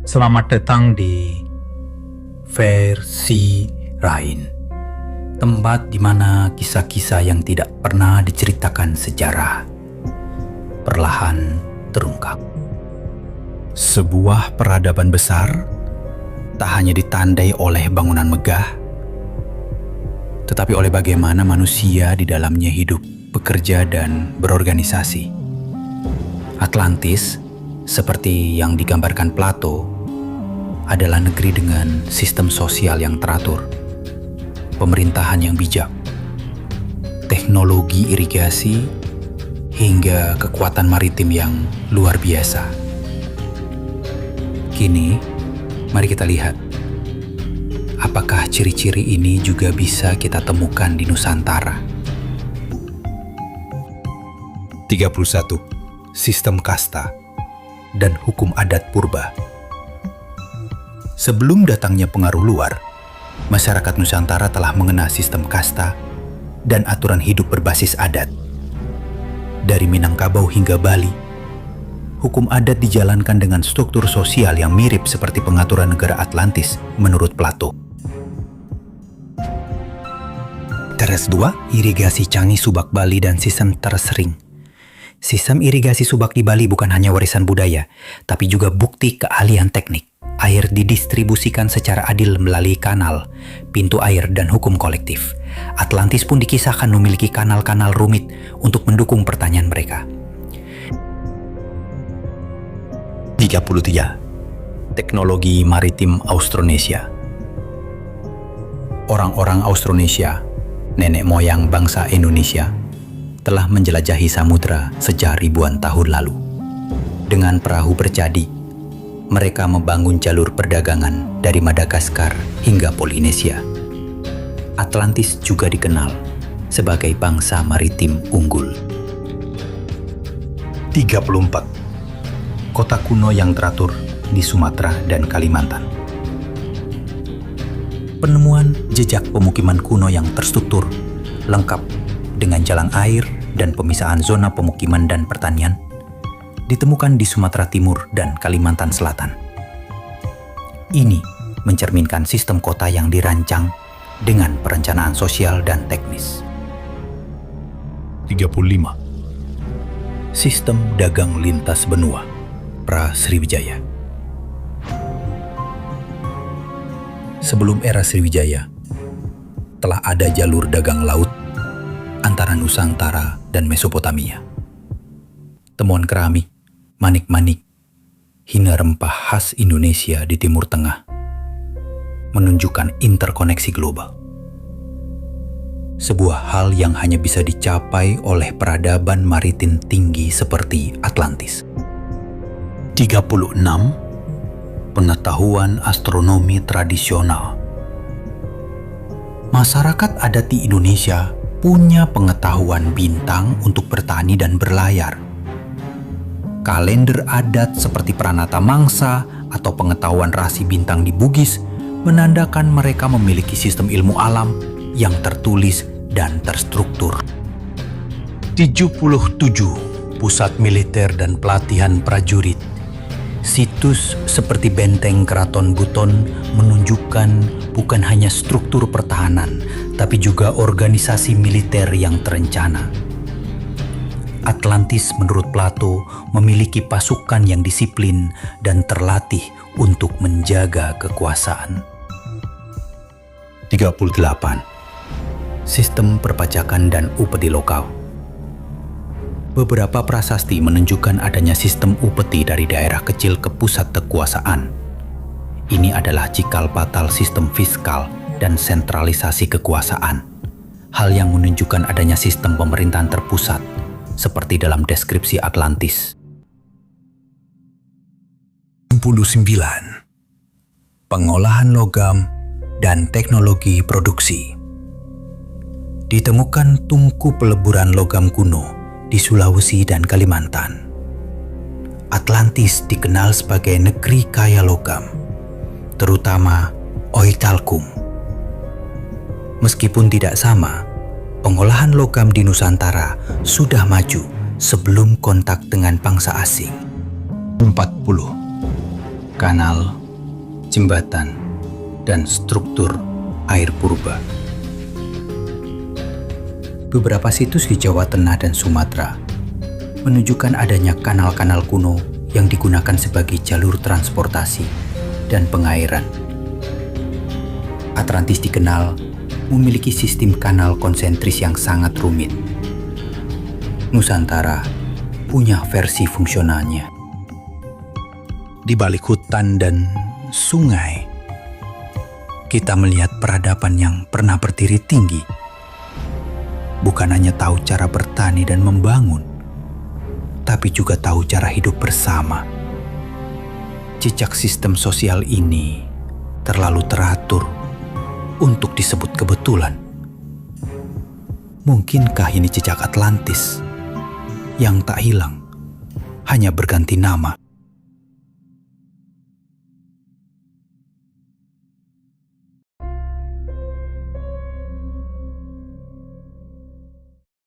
Selamat datang di Versi Lain, tempat di mana kisah-kisah yang tidak pernah diceritakan sejarah perlahan terungkap. Sebuah peradaban besar tak hanya ditandai oleh bangunan megah, tetapi oleh bagaimana manusia di dalamnya hidup, bekerja, dan berorganisasi. Atlantis, seperti yang digambarkan Plato, adalah negeri dengan sistem sosial yang teratur, pemerintahan yang bijak, teknologi irigasi, hingga kekuatan maritim yang luar biasa. Kini, mari kita lihat, apakah ciri-ciri ini juga bisa kita temukan di Nusantara? 31. Sistem kasta dan hukum adat purba. Sebelum datangnya pengaruh luar, masyarakat Nusantara telah mengenal sistem kasta dan aturan hidup berbasis adat. Dari Minangkabau hingga Bali, hukum adat dijalankan dengan struktur sosial yang mirip seperti pengaturan negara Atlantis menurut Plato. Teres 2, irigasi Canggih Subak Bali dan sistem tersering. Sistem irigasi subak di Bali bukan hanya warisan budaya, tapi juga bukti keahlian teknik. Air didistribusikan secara adil melalui kanal, pintu air, dan hukum kolektif. Atlantis pun dikisahkan memiliki kanal-kanal rumit untuk mendukung pertanian mereka. 33. Teknologi maritim Austronesia. Orang-orang Austronesia, nenek moyang bangsa Indonesia, telah menjelajahi samudra sejak ribuan tahun lalu. Dengan perahu bercadi, mereka membangun jalur perdagangan dari Madagaskar hingga Polinesia. Atlantis juga dikenal sebagai bangsa maritim unggul. 34. Kota kuno yang teratur di Sumatera dan Kalimantan. Penemuan jejak pemukiman kuno yang terstruktur, lengkap dengan jalan air dan pemisahan zona pemukiman dan pertanian, ditemukan di Sumatera Timur dan Kalimantan Selatan. Ini mencerminkan sistem kota yang dirancang dengan perencanaan sosial dan teknis. 35. Sistem dagang lintas benua pra-Sriwijaya. Sebelum era Sriwijaya, telah ada jalur dagang laut antara Nusantara dan Mesopotamia. Temuan keramik, manik-manik, hingga rempah khas Indonesia di Timur Tengah menunjukkan interkoneksi global. Sebuah hal yang hanya bisa dicapai oleh peradaban maritim tinggi seperti Atlantis. 36. Pengetahuan astronomi tradisional. Masyarakat adat di Indonesia punya pengetahuan bintang untuk bertani dan berlayar. Kalender adat seperti Pranata Mangsa atau pengetahuan rasi bintang di Bugis menandakan mereka memiliki sistem ilmu alam yang tertulis dan terstruktur. 77. Pusat militer dan pelatihan prajurit. Situs seperti benteng Keraton Buton menunjukkan bukan hanya struktur pertahanan, tapi juga organisasi militer yang terencana. Atlantis menurut Plato memiliki pasukan yang disiplin dan terlatih untuk menjaga kekuasaan. 38. Sistem perpajakan dan upeti lokal. Beberapa prasasti menunjukkan adanya sistem upeti dari daerah kecil ke pusat kekuasaan. Ini adalah cikal bakal sistem fiskal dan sentralisasi kekuasaan. Hal yang menunjukkan adanya sistem pemerintahan terpusat, seperti dalam deskripsi Atlantis. 69. Pengolahan logam dan teknologi produksi. Ditemukan tungku peleburan logam kuno di Sulawesi dan Kalimantan. Atlantis dikenal sebagai negeri kaya logam, terutama oitalkum. Meskipun tidak sama, pengolahan logam di Nusantara sudah maju sebelum kontak dengan bangsa asing. 40. kanal, jembatan, dan struktur air purba. Beberapa situs di Jawa Tengah dan Sumatera menunjukkan adanya kanal-kanal kuno yang digunakan sebagai jalur transportasi dan pengairan. Atlantis dikenal memiliki sistem kanal konsentris yang sangat rumit. Nusantara punya versi fungsionalnya. Di balik hutan dan sungai, kita melihat peradaban yang pernah berdiri tinggi. Bukan hanya tahu cara bertani dan membangun, tapi juga tahu cara hidup bersama. Jejak sistem sosial ini terlalu teratur untuk disebut kebetulan. Mungkinkah ini jejak Atlantis yang tak hilang, hanya berganti nama?